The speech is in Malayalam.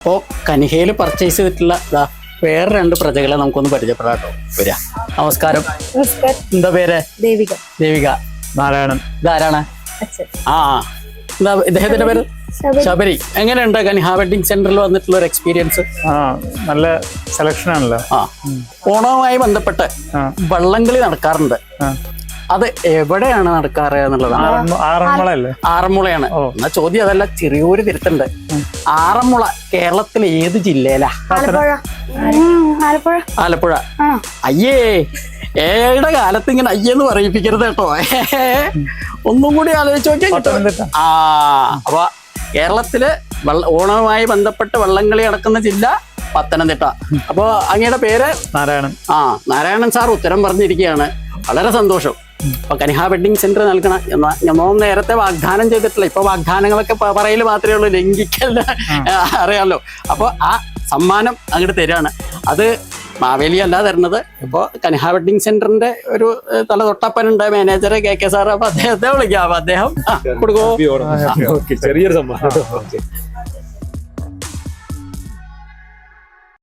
അപ്പോൾ കനിഹയിൽ പർച്ചേസ് ചെയ്തിട്ടുള്ള വേറെ രണ്ട് പ്രജകളെ നമുക്കൊന്ന് പരിചയപ്പെടാം കേട്ടോ. വരിക. നമസ്കാരം. എന്താ പേര്? ദേവിക. ദേവിക. നാരായണൻ. ഇതാരാണ്? ആ എന്താ ഇദ്ദേഹത്തിന്റെ പേര്? ശബരി. എങ്ങനെയുണ്ട് കനിഹ വെഡിങ് സെന്ററിൽ വന്നിട്ടുള്ള ഒരു എക്സ്പീരിയൻസ്? നല്ല സെലക്ഷൻ ആണല്ലോ. ഓണവുമായി ബന്ധപ്പെട്ട് വള്ളംകളി നടക്കാറുണ്ട്. അത് എവിടെയാണ് നടക്കാറ് എന്നുള്ളതാണ്. ആറന്മുളയാണ്. എന്നാ ചോദ്യം അതല്ല, ചെറിയൊരു തിരുത്തുണ്ട്. ആറന്മുള കേരളത്തിലെ ഏത് ജില്ലയിലാ? ആലപ്പുഴ. അയ്യേ, ഏയുടെ കാലത്ത് ഇങ്ങനെ അയ്യെന്ന് പറയിപ്പിക്കരുത് കേട്ടോ. ഒന്നും കൂടി ആലോചിച്ച് നോക്കിയാൽ കിട്ടും. അപ്പൊ കേരളത്തില് ഓണവുമായി ബന്ധപ്പെട്ട് വള്ളംകളി നടക്കുന്ന ജില്ല പത്തനംതിട്ട. അപ്പൊ അങ്ങയുടെ പേര്? നാരായണൻ. നാരായണൻ സാർ ഉത്തരം പറഞ്ഞിരിക്കുകയാണ്. വളരെ സന്തോഷം. അപ്പൊ കനിഹ വെഡിങ് സെന്റർ നൽകണ ഞാൻ നേരത്തെ വാഗ്ദാനം ചെയ്തിട്ടില്ല. ഇപ്പൊ വാഗ്ദാനങ്ങളൊക്കെ പറയല് മാത്രമേ ഉള്ളൂ, ലംഘിക്കല്ല, അറിയാമല്ലോ. അപ്പൊ ആ സമ്മാനം അങ്ങോട്ട് തരാണ്. അത് മാവേലി അല്ല തരുന്നത്. ഇപ്പോൾ കനിഹ വെഡിങ് സെന്ററിന്റെ ഒരു തല തൊട്ടപ്പനുണ്ട്, മാനേജർ KK സാർ. അപ്പൊ അദ്ദേഹത്തെ വിളിക്കാം. അപ്പൊ അദ്ദേഹം കൊടുക്കുമോ? ചെറിയൊരു സമ്മാനം.